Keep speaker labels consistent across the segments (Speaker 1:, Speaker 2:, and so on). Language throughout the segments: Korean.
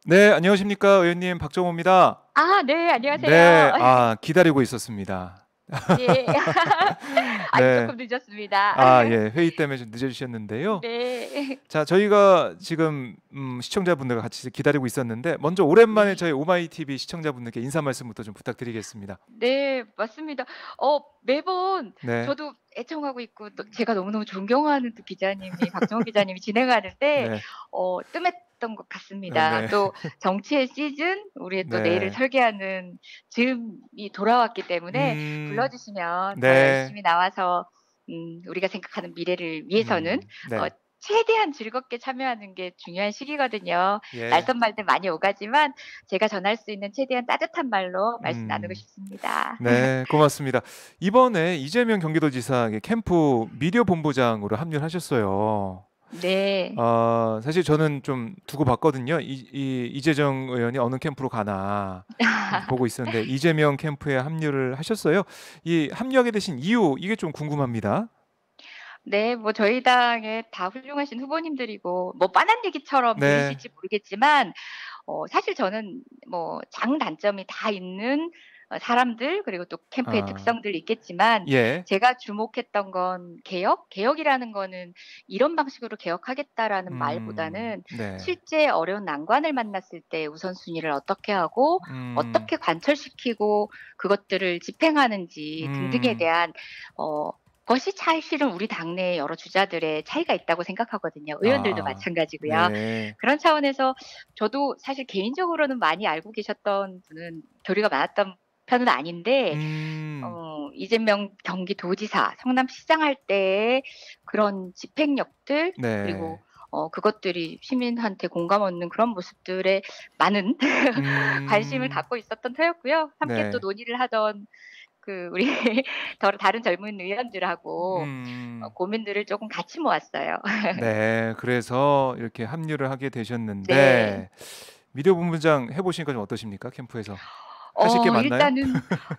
Speaker 1: 네, 안녕하십니까, 의원님 박정호입니다.
Speaker 2: 아 네. 안녕하세요.
Speaker 1: 네, 기다리고 있었습니다.
Speaker 2: 네. 아주
Speaker 1: 네,
Speaker 2: 조금 늦었습니다.
Speaker 1: 예, 회의 때문에 좀 늦어주셨는데요.
Speaker 2: 네.
Speaker 1: 자, 저희가 지금 시청자분들과 같이 기다리고 있었는데, 먼저 오랜만에
Speaker 2: 네.
Speaker 1: 저희 오마이 TV 시청자분들께 인사 말씀부터 좀 부탁드리겠습니다.
Speaker 2: 네. 맞습니다. 매번
Speaker 1: 네,
Speaker 2: 저도 애청하고 있고 또 제가 너무너무 존경하는 또 기자님이 박정호 기자님이 진행하는데
Speaker 1: 네,
Speaker 2: 뜸했던 것 같습니다.
Speaker 1: 네,
Speaker 2: 또 정치의 시즌 우리의 또 내일을
Speaker 1: 네,
Speaker 2: 설계하는 즈음이 돌아왔기 때문에 불러
Speaker 1: 음,
Speaker 2: 주시면 더
Speaker 1: 네,
Speaker 2: 열심히 나와서 우리가 생각하는 미래를 위해서는 어
Speaker 1: 네,
Speaker 2: 최대한 즐겁게 참여하는 게 중요한 시기거든요.
Speaker 1: 예,
Speaker 2: 낯선 말들 많이 오가지만 제가 전할 수 있는 최대한 따뜻한 말로 말씀 나누고
Speaker 1: 음.
Speaker 2: 싶습니다.
Speaker 1: 네, 고맙습니다. 이번에 이재명 경기도지사 캠프 미디어 본부장으로 합류를 하셨어요.
Speaker 2: 네.
Speaker 1: 사실 저는 좀 두고 봤거든요. 이재정 의원이 어느 캠프로 가나 이렇게 보고 있었는데 이재명 캠프에 합류를 하셨어요. 이 합류하게 되신 이유 이게 좀 궁금합니다.
Speaker 2: 네. 뭐 저희 당에 다 훌륭하신 후보님들이고 뭐 뻔한 얘기처럼
Speaker 1: 네.
Speaker 2: 들리실지 모르겠지만 사실 저는 뭐 장단점이 다 있는 사람들 그리고 또 캠프의
Speaker 1: 아,
Speaker 2: 특성들이 있겠지만
Speaker 1: 예.
Speaker 2: 제가 주목했던 건 개혁? 개혁이라는 거는 '이런 방식으로 개혁하겠다.'라는 말보다는
Speaker 1: 네.
Speaker 2: 실제 어려운 난관을 만났을 때 우선순위를 어떻게 하고
Speaker 1: 음,
Speaker 2: 어떻게 관철시키고 그것들을 집행하는지 등등에
Speaker 1: 음,
Speaker 2: 대한 어 것이 사실은 우리 당내의 여러 주자들의 차이가 있다고 생각하거든요. 의원들도
Speaker 1: 아,
Speaker 2: 마찬가지고요.
Speaker 1: 네.
Speaker 2: 그런 차원에서 저도 사실 개인적으로는 많이 알고 계셨던 분은 교류가 많았던 편은 아닌데
Speaker 1: 음,
Speaker 2: 이재명 경기도지사, 성남시장 할 때의 그런 집행력들
Speaker 1: 네.
Speaker 2: 그리고 그것들이 시민한테 공감 얻는 그런 모습들에 많은 관심을
Speaker 1: 음,
Speaker 2: 갖고 있었던 터였고요. 함께 또
Speaker 1: 네.
Speaker 2: 논의를 하던 우리 다른 젊은 의원들하고
Speaker 1: 음.
Speaker 2: 고민들을 쪼금 같이 모았어요.
Speaker 1: 네. 그래서 이렇게 합류를 하게
Speaker 2: 네.
Speaker 1: 되셨는데 미디어 본부장 해 보시니까 좀 어떠십니까? 캠프에서 하실 게 많나요?
Speaker 2: 일단은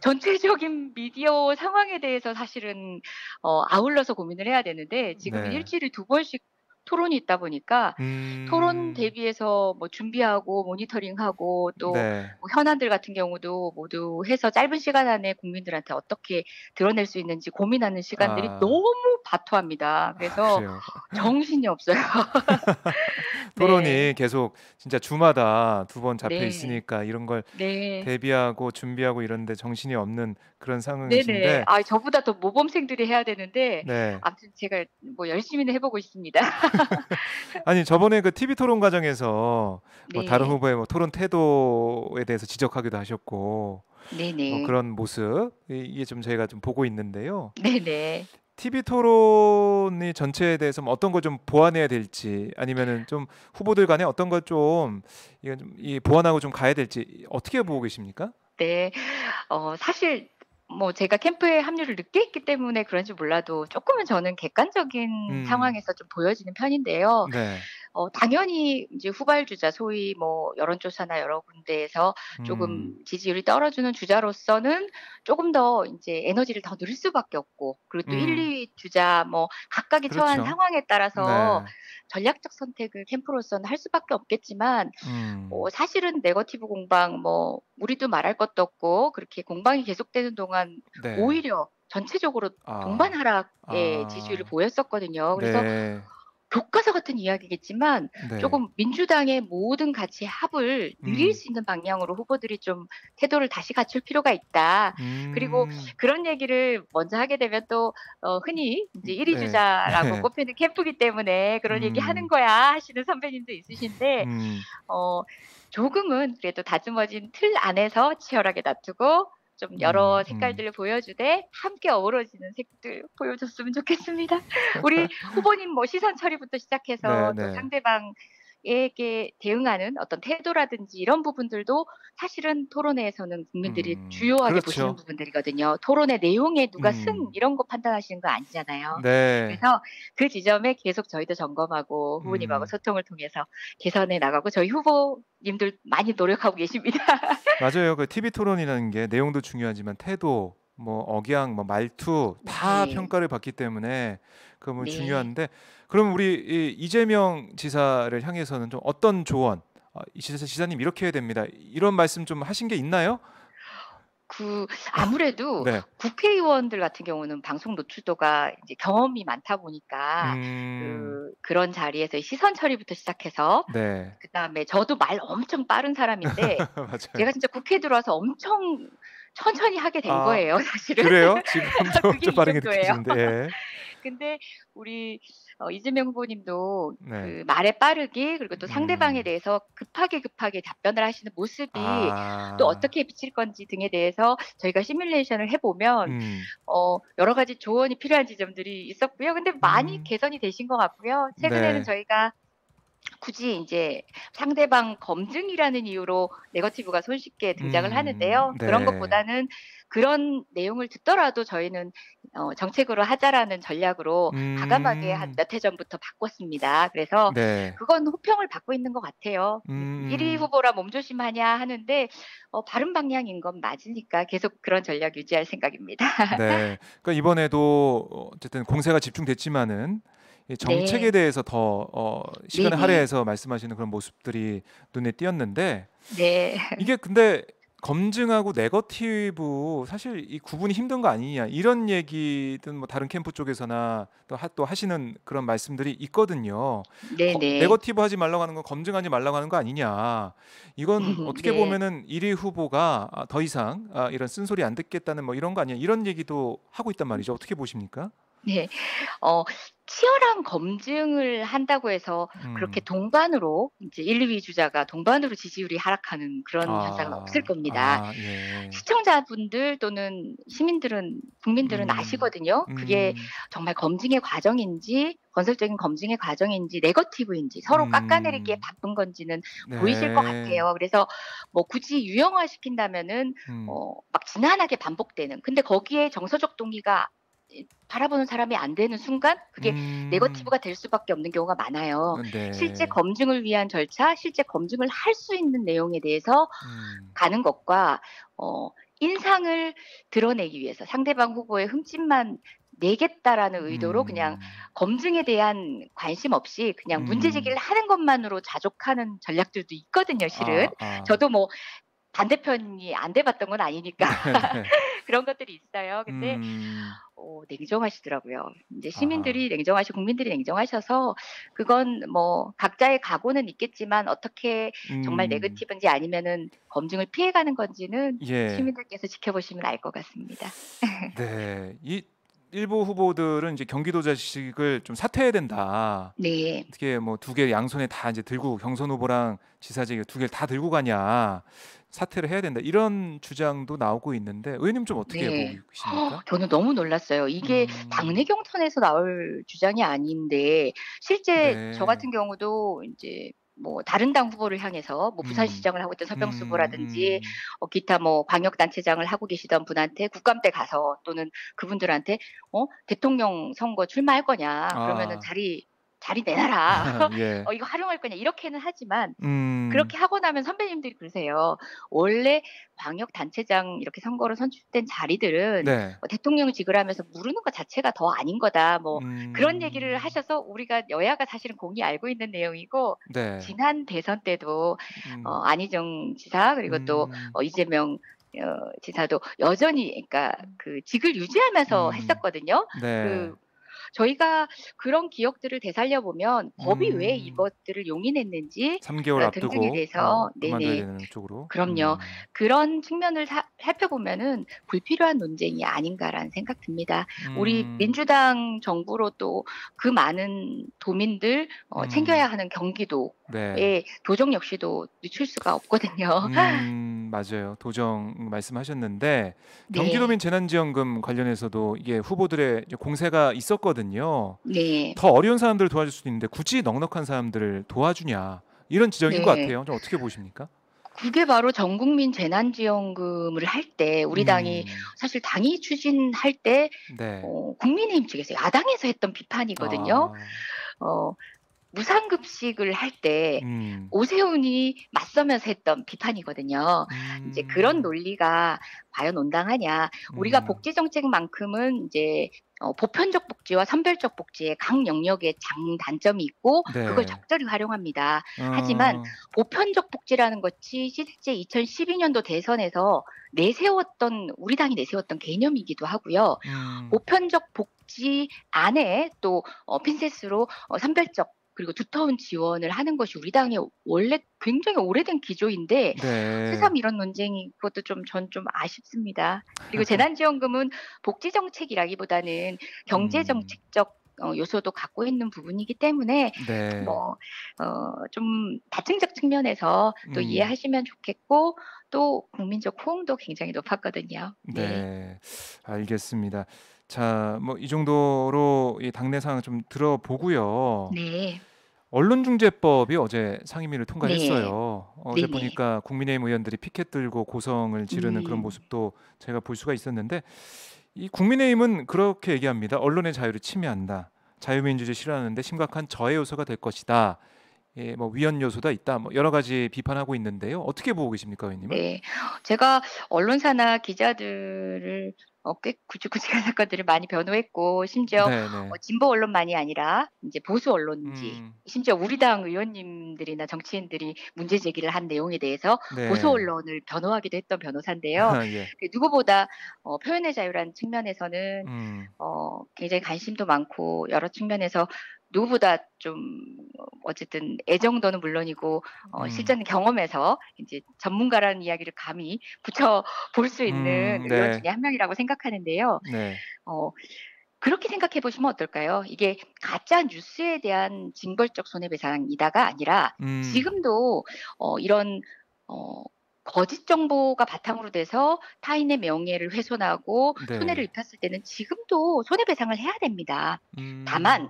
Speaker 2: 전체적인 미디어 상황에 대해서 사실은 아울러서 고민을 해야 되는데 지금은 일
Speaker 1: 네.
Speaker 2: 주일에 두 번씩 토론이 있다 보니까 토론
Speaker 1: 음.
Speaker 2: 대비해서 뭐 준비하고 모니터링하고 또
Speaker 1: 네.
Speaker 2: 뭐 현안들 같은 경우도 모두 해서 짧은 시간 안에 국민들한테 어떻게 드러낼 수 있는지 고민하는 시간들이
Speaker 1: 아.
Speaker 2: 너무 바토합니다. 그래서
Speaker 1: 그래요.
Speaker 2: 정신이 없어요. 네.
Speaker 1: 토론이 계속 진짜 주마다 두 번 잡혀
Speaker 2: 네.
Speaker 1: 있으니까 이런 걸
Speaker 2: 네.
Speaker 1: 대비하고 준비하고 이런 데 정신이 없는 그런
Speaker 2: 네네.
Speaker 1: 상황이신데
Speaker 2: 저보다 더 모범생들이 해야 되는데
Speaker 1: 네.
Speaker 2: 아무튼 제가 뭐 열심히는 해 보고 있습니다.
Speaker 1: 아니 저번에 그 TV 토론 과정에서 뭐 다른
Speaker 2: 네.
Speaker 1: 후보의 뭐 토론 태도에 대해서 지적하기도 하셨고 뭐
Speaker 2: 네네.
Speaker 1: 그런 모습 이게 좀 저희가 좀 보고 있는데요.
Speaker 2: 네네.
Speaker 1: TV 토론이 전체에 대해서 뭐 어떤 걸 좀 보완해야 될지 아니면은 좀 후보들 간에 어떤 걸 좀 이건 좀 이 보완하고 좀 가야 될지 어떻게 보고 계십니까?
Speaker 2: 네. 사실 뭐 제가 캠프에 합류를 늦게 했기 때문에 그런지 몰라도 쪼끔은 저는 객관적인
Speaker 1: 음.
Speaker 2: 상황에서 좀 보여지는 편인데요.
Speaker 1: 네.
Speaker 2: 당연히 이제 후발주자 소위 뭐 여론조사나 여러 군데에서 조금
Speaker 1: 음.
Speaker 2: 지지율이 떨어지는 주자로서는 조금 더 인제 에너지를 더 넣을 수밖에 없고 그리고 또 1-2
Speaker 1: 음.
Speaker 2: 위 주자 뭐 각각이 처한
Speaker 1: 그렇죠.
Speaker 2: 상황에 따라서
Speaker 1: 네.
Speaker 2: 전략적 선택을 캠프로서는 할 수밖에 없겠지만
Speaker 1: 음.
Speaker 2: 사실은 네거티브 공방 뭐 우리도 말할 것도 없고 그렇게 공방이 계속되는 동안
Speaker 1: 네.
Speaker 2: 오히려 전체적으로 동반
Speaker 1: 아.
Speaker 2: 하락의 지지율을
Speaker 1: 아.
Speaker 2: 보였었거든요. 그래서
Speaker 1: 네.
Speaker 2: 교과서 같은 이야기겠지만
Speaker 1: 네.
Speaker 2: 조금 민주당의 모든 가치의 합을 누릴
Speaker 1: 음.
Speaker 2: 수 있는 방향으로 후보들이 좀 태도를 다시 갖출 필요가 있다. 그리고
Speaker 1: 음.
Speaker 2: 그런 얘기를 먼저 하게 되면 또 흔히 인제 1위
Speaker 1: 네.
Speaker 2: 주자라고
Speaker 1: 네.
Speaker 2: 꼽히는 캠프기 때문에 "그런 얘기 하는
Speaker 1: 음.
Speaker 2: 거야." 하시는 선배님도 있으신데
Speaker 1: 음.
Speaker 2: 어 조금은 그래도 다듬어진 틀 안에서 치열하게 다투고 좀 여러
Speaker 1: 음.
Speaker 2: 색깔들을 보여주되 함께 어우러지는 색들 보여줬으면 좋겠습니다. 우리 후보님 뭐 시선 처리부터 시작해서 또
Speaker 1: 네네.
Speaker 2: 상대방에게 대응하는 어떤 태도라든지 이런 부분들도 사실은 토론회에서는 국민들이 주요하게 보시는
Speaker 1: 그렇죠.
Speaker 2: 부분들이거든요. 토론의 내용에 누가 승
Speaker 1: 음.
Speaker 2: 이런 거 판단하시는 거 아니잖아요.
Speaker 1: 네.
Speaker 2: 그래서 그 지점에 계속 저희도 점검하고 후보님하고
Speaker 1: 음.
Speaker 2: 소통을 통해서 개선해 나가고 저희 후보님들 많이 노력하고 계십니다.
Speaker 1: 맞아요. 그 TV 토론이라는 게 내용도 중요하지만 태도, 뭐 억양, 뭐 말투 다
Speaker 2: 네.
Speaker 1: 평가를 받기 때문에 그 뭐
Speaker 2: 네.
Speaker 1: 중요한데 그럼 우리 이 이재명 지사를 향해서는 좀 어떤 조언, 이 지사님 이렇게 해야 됩니다. 이런 말씀 좀 하신 게 있나요?
Speaker 2: 아무래도
Speaker 1: 네.
Speaker 2: 국회의원들 같은 경우는 방송 노출도가 이제 경험이 많다 보니까
Speaker 1: 음.
Speaker 2: 그런 자리에서 시선 처리부터 시작해서
Speaker 1: 네.
Speaker 2: 그다음에 저도 말 엄청 빠른 사람인데
Speaker 1: 맞아요.
Speaker 2: 제가 진짜 국회에 들어와서 엄청 천천히 하게 된
Speaker 1: 아
Speaker 2: 거예요, 사실은.
Speaker 1: 그래요? 지금도
Speaker 2: 그게
Speaker 1: 엄청
Speaker 2: 이
Speaker 1: 빠르게
Speaker 2: 정도예요.
Speaker 1: 느껴지는데. 예.
Speaker 2: 근데 우리 이재명 후보님도
Speaker 1: 네.
Speaker 2: 말에 빠르게 그리고 또 상대방에
Speaker 1: 음.
Speaker 2: 대해서 급하게 답변을 하시는 모습이 또
Speaker 1: 아.
Speaker 2: 어떻게 비칠 건지 등에 대해서 저희가 시뮬레이션을 해 보면
Speaker 1: 음.
Speaker 2: 여러 가지 조언이 필요한 지점들이 있었고요. 근데 많이
Speaker 1: 음.
Speaker 2: 개선이 되신 것 같고요. 최근에는
Speaker 1: 네.
Speaker 2: 저희가 굳이 인제 상대방 검증이라는 이유로 네거티브가 손쉽게 등장을 하는데요. 그런
Speaker 1: 네.
Speaker 2: 것보다는 그런 내용을 듣더라도 저희는 정책으로 하자라는 전략으로 과감하게 한
Speaker 1: 음.
Speaker 2: 몇 해 전부터 바꿨습니다. 그래서
Speaker 1: 네.
Speaker 2: 그건 호평을 받고 있는 것 같아요. 네. 1위
Speaker 1: 음음.
Speaker 2: 후보라 몸조심하냐 하는데 바른 방향인 건 맞으니까 계속 그런 전략 유지할 생각입니다.
Speaker 1: 네. 그러니까 이번에도 어쨌든 공세가 집중됐지만은 이 정책에
Speaker 2: 네.
Speaker 1: 대해서 더 시간을
Speaker 2: 네네.
Speaker 1: 할애해서 말씀하시는 그런 모습들이 눈에 띄었는데
Speaker 2: 네.
Speaker 1: 이게 근데 검증하고 네거티브 사실 이 구분이 힘든 거 아니냐 이런 얘기든 뭐 다른 캠프 쪽에서나 또 하시는 그런 말씀들이 있거든요.
Speaker 2: 네네.
Speaker 1: 네거티브 하지 말라고 하는 건 검증하지 말라고 하는 거 아니냐. 이건 어떻게
Speaker 2: 네.
Speaker 1: 보면은 1위 후보가 더 이상 이런 쓴소리 안 듣겠다는 뭐 이런 거 아니냐 이런 얘기도 하고 있단 말이죠. 어떻게 보십니까?
Speaker 2: 네. 어 치열한 검증을 한다고 해서 그렇게
Speaker 1: 음.
Speaker 2: 동반으로 인제 1-2위 주자가 동반으로 지지율이 하락하는 그런 현상은 없을
Speaker 1: 아.
Speaker 2: 겁니다.
Speaker 1: 아 예.
Speaker 2: 시청자분들 또는 시민들은 국민들은
Speaker 1: 음.
Speaker 2: 아시거든요. 그게
Speaker 1: 음.
Speaker 2: 정말 검증의 과정인지 건설적인 검증의 과정인지 네거티브인지 서로 깎아내리기에
Speaker 1: 음.
Speaker 2: 바쁜 건지는 보이실 것
Speaker 1: 네.
Speaker 2: 같아요. 그래서 뭐 굳이 유형화시킨다면은
Speaker 1: 음.
Speaker 2: 막 지난하게 반복되는 근데 거기에 정서적 동의가 바라보는 사람이 안 되는 순간 그게
Speaker 1: 음.
Speaker 2: 네거티브가 될 수밖에 없는 경우가 많아요. 실제
Speaker 1: 네.
Speaker 2: 검증을 위한 절차, 실제 검증을 할 수 있는 내용에 대해서
Speaker 1: 음.
Speaker 2: 가는 것과 어 인상을 드러내기 위해서 상대방 후보의 흠집만 내겠다라는 의도로 그냥
Speaker 1: 음.
Speaker 2: 검증에 대한 관심 없이 그냥 문제 제기를
Speaker 1: 음.
Speaker 2: 하는 것만으로 자족하는 전략들도 있거든요, 실은.
Speaker 1: 아.
Speaker 2: 저도 뭐 반대편이 안 돼 봤던 건 아니니까
Speaker 1: 네네.
Speaker 2: 그런 것들이 있어요. 근데
Speaker 1: 음.
Speaker 2: 냉정하시더라고요. 인제
Speaker 1: 아하.
Speaker 2: 시민들이 냉정하시고 국민들이 냉정하셔서 그건 뭐 각자의 각오는 있겠지만 어떻게 정말
Speaker 1: 음.
Speaker 2: 네거티브인지 아니면은 검증을 피해가는 건지는
Speaker 1: 예.
Speaker 2: 시민들께서 지켜보시면 알 것 같습니다.
Speaker 1: 네. 이 일부 후보들은 이제 경기도자식을 좀 사퇴해야 된다.
Speaker 2: 네.
Speaker 1: 어떻게 뭐 두 개 양손에 다 이제 들고 경선 후보랑 지사직 두 개를 다 들고 가냐. 사퇴를 해야 된다. 이런 주장도 나오고 있는데 의원님 좀 어떻게 보고
Speaker 2: 네.
Speaker 1: 계십니까?
Speaker 2: 저는 너무 놀랐어요. 이게
Speaker 1: 음.
Speaker 2: 당내 경선에서 나올 주장이 아닌데 실제 저
Speaker 1: 네.
Speaker 2: 같은 경우도 인제 뭐 다른 당 후보를 향해서 뭐
Speaker 1: 음.
Speaker 2: 부산시장을 하고 있던 서병수
Speaker 1: 음
Speaker 2: 후보라든지
Speaker 1: 음.
Speaker 2: 기타 뭐 광역단체장을 하고 계시던 분한테 국감때 가서 또는 그분들한테 "대통령 선거 출마할 거냐? 그러면은
Speaker 1: 아.
Speaker 2: 자리 내놔라.
Speaker 1: 예.
Speaker 2: 이거 활용할 거냐?" 이렇게는 하지만
Speaker 1: 음.
Speaker 2: 그렇게 하고 나면 선배님들이 그러세요. 원래 광역단체장 이렇게 선거로 선출된 자리들은
Speaker 1: 네.
Speaker 2: 대통령직을 하면서 무르는 것 자체가 더 아닌 거다. 뭐 그런 얘기를
Speaker 1: 음.
Speaker 2: 하셔서 우리가 여야가 사실은 공히 알고 있는 내용이고
Speaker 1: 네.
Speaker 2: 지난 대선 때도
Speaker 1: 음.
Speaker 2: 안희정 지사 그리고 또
Speaker 1: 음.
Speaker 2: 이재명 지사도 여전히 그러니까 그 직을 유지하면서
Speaker 1: 음.
Speaker 2: 했었거든요.
Speaker 1: 네.
Speaker 2: 그 저희가 그런 기억들을 되살려 보면 법이 왜
Speaker 1: 음.
Speaker 2: 이것들을 용인했는지
Speaker 1: 3 개월
Speaker 2: 등등에
Speaker 1: 앞두고
Speaker 2: 대해서
Speaker 1: 그만둬야
Speaker 2: 네네.
Speaker 1: 되는 쪽으로.
Speaker 2: 그럼요. 그런 측면을 살펴보면은 '불필요한 논쟁이 아닌가.'라는 생각 듭니다. 우리
Speaker 1: 음.
Speaker 2: 민주당 정부로 또 그 많은 도민들 챙겨야
Speaker 1: 음.
Speaker 2: 하는
Speaker 1: 네.
Speaker 2: 경기도의 도정 역시도 늦출 수가 없거든요.
Speaker 1: 맞아요. 도정 말씀하셨는데 경기도민
Speaker 2: 네.
Speaker 1: 재난지원금 관련해서도 이게 후보들의 이제 공세가 있었거든요.
Speaker 2: 네.
Speaker 1: 더 어려운 사람들을 도와줄 수도 있는데 굳이 넉넉한 사람들을 도와주냐 이런 지적인 것
Speaker 2: 네.
Speaker 1: 같아요. 좀 어떻게 보십니까?
Speaker 2: 그게 바로 전국민 재난지원금을 할 때 우리 당이
Speaker 1: 음.
Speaker 2: 사실 당이 추진할 때
Speaker 1: 네.
Speaker 2: 국민의힘 측에서 야당에서 했던 비판이거든요.
Speaker 1: 아.
Speaker 2: 어 무상급식을 할 때
Speaker 1: 음.
Speaker 2: 오세훈이 맞서면서 했던 비판이거든요. 이제 그런
Speaker 1: 음.
Speaker 2: 논리가 과연 온당하냐. 우리가
Speaker 1: 음.
Speaker 2: 복지 정책만큼은 이제 보편적 복지와 선별적 복지의 각 영역에 장단점이 있고 그걸
Speaker 1: 네.
Speaker 2: 적절히 활용합니다. 하지만
Speaker 1: 어.
Speaker 2: 보편적 복지라는 것이 실제 2012년도 대선에서 내세웠던 우리 당이 내세웠던 개념이기도 하고요.
Speaker 1: 음.
Speaker 2: 보편적 복지 안에 또 핀셋으로 선별적 그리고 두터운 지원을 하는 것이 우리 당의 원래 굉장히 오래된 기조인데
Speaker 1: 네.
Speaker 2: 새삼 이런 논쟁이 그것도 전 좀 아쉽습니다. 그리고 재난지원금은 복지 정책이라기보다는 경제
Speaker 1: 음.
Speaker 2: 정책적 요소도 갖고 있는 부분이기 때문에
Speaker 1: 네.
Speaker 2: 뭐 좀 다층적 측면에서 또
Speaker 1: 음.
Speaker 2: 이해하시면 좋겠고 또 국민적 호응도 굉장히 높았거든요. 네.
Speaker 1: 네. 알겠습니다. 자, 뭐 이 정도로 이 당내 상황 좀 들어보고요.
Speaker 2: 네.
Speaker 1: 언론중재법이 어제 상임위를
Speaker 2: 네.
Speaker 1: 통과했어요. 어제
Speaker 2: 네네.
Speaker 1: 보니까 국민의힘 의원들이 피켓 들고 고성을 지르는 그런
Speaker 2: 음.
Speaker 1: 모습도 제가 볼 수가 있었는데 이 국민의힘은 그렇게 얘기합니다. "언론의 자유를 침해한다. 자유민주주의 싫어하는데 심각한 저해 요소가 될 것이다. 예, 뭐 위헌 요소가 있다." 뭐 여러 가지 비판하고 있는데요. 어떻게 보고 계십니까, 의원님은?
Speaker 2: 네. 제가 언론사나 기자들을 꽤 굵직굵직한 사건들을 많이 변호했고 심지어
Speaker 1: 네네.
Speaker 2: 진보 언론만이 아니라 인제 보수 언론지
Speaker 1: 음.
Speaker 2: 심지어 우리 당 의원님들이나 정치인들이 문제 제기를 한 내용에 대해서 보수
Speaker 1: 네.
Speaker 2: 언론을 변호하기도 했던 변호사인데요.
Speaker 1: 예.
Speaker 2: 그 누구보다 표현의 자유라는 측면에서는
Speaker 1: 음.
Speaker 2: 굉장히 관심도 많고 여러 측면에서 누구보다 좀 어쨌든 애정도는 물론이고
Speaker 1: 음.
Speaker 2: 실전 경험에서 인제 전문가라는 이야기를 감히 붙여 볼 수 있는 의원
Speaker 1: 네.
Speaker 2: 중에 한 명이라고 생각하는데요.
Speaker 1: 네.
Speaker 2: 어 그렇게 생각해 보시면 어떨까요? 이게 가짜 뉴스에 대한 징벌적 손해배상이다가 아니라
Speaker 1: 음.
Speaker 2: 지금도 이런 어 거짓 정보가 바탕으로 돼서 타인의 명예를 훼손하고 손해를
Speaker 1: 네.
Speaker 2: 입혔을 때는 지금도 손해배상을 해야 됩니다. 다만
Speaker 1: 음.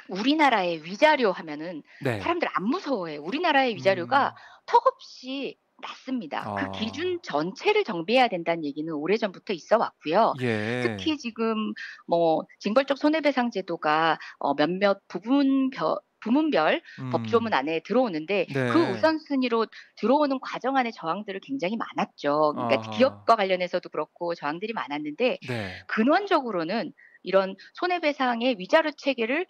Speaker 2: 우리나라의 위자료 하면은
Speaker 1: 네.
Speaker 2: 사람들 안 무서워해요. 우리나라의 위자료가
Speaker 1: 음.
Speaker 2: 턱없이 낮습니다. 그
Speaker 1: 아.
Speaker 2: 기준 전체를 정비해야 된다는 얘기는 오래전부터 있어 왔고요.
Speaker 1: 예.
Speaker 2: 특히 지금 뭐 징벌적 손해배상 제도가 몇몇 부문별 법조문
Speaker 1: 음.
Speaker 2: 안에 들어오는데 그
Speaker 1: 네.
Speaker 2: 우선순위로 들어오는 과정 안에 저항들이 굉장히 많았죠. 그러니까
Speaker 1: 아하.
Speaker 2: 기업과 관련해서도 그렇고 저항들이 많았는데
Speaker 1: 네.
Speaker 2: 근원적으로는 이런 손해배상의 위자료 체계를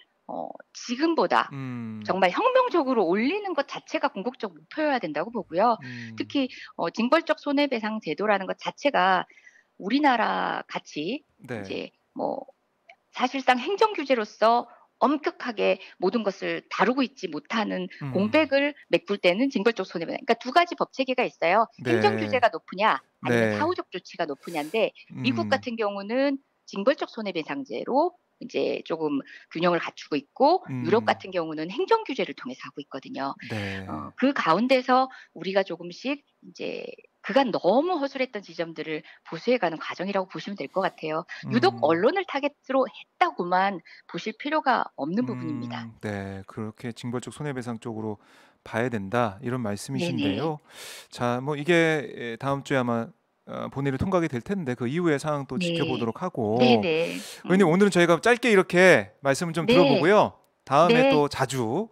Speaker 2: 지금보다
Speaker 1: 음.
Speaker 2: 정말 혁명적으로 올리는 것 자체가 궁극적 목표여야 된다고 보고요.
Speaker 1: 음.
Speaker 2: 특히 징벌적 손해배상 제도라는 것 자체가 우리나라 같이
Speaker 1: 네.
Speaker 2: 인제 뭐 사실상 행정 규제로서 엄격하게 모든 것을 다루고 있지 못하는
Speaker 1: 음.
Speaker 2: 공백을 메꿀 때는 징벌적 손해배상 그러니까 두 가지 법 체계가 있어요. 행정
Speaker 1: 네.
Speaker 2: 규제가 높으냐 아니면
Speaker 1: 네.
Speaker 2: 사후적 조치가 높으냐인데 미국
Speaker 1: 음.
Speaker 2: 같은 경우는 징벌적 손해배상제로 인제 쪼금 균형을 갖추고 있고 유럽
Speaker 1: 음.
Speaker 2: 같은 경우는 행정 규제를 통해서 하고 있거든요.
Speaker 1: 네.
Speaker 2: 그 가운데서 우리가 조금씩 인제 그간 너무 허술했던 지점들을 보수해 가는 과정이라고 보시면 될 것 같아요. 유독
Speaker 1: 음.
Speaker 2: 언론을 타깃으로 했다고만 보실 필요가 없는 부분입니다.
Speaker 1: 네. 그렇게 징벌적 손해배상 쪽으로 봐야 된다 이런
Speaker 2: 네네.
Speaker 1: 말씀이신데요. 자, 뭐 이게 다음 주에 아마 본회의를 통과하게 될 텐데 그 이후의 상황 또
Speaker 2: 네.
Speaker 1: 지켜보도록 하고
Speaker 2: 네네.
Speaker 1: 의원님 오늘은 저희가 짧게 이렇게 말씀을 좀
Speaker 2: 네.
Speaker 1: 들어보고요. 다음에
Speaker 2: 네.
Speaker 1: 또 자주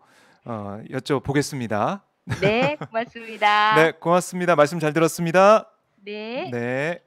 Speaker 1: 여쭤보겠습니다.
Speaker 2: 네. 고맙습니다.
Speaker 1: 네, 고맙습니다. 말씀 잘 들었습니다.
Speaker 2: 네.
Speaker 1: 네.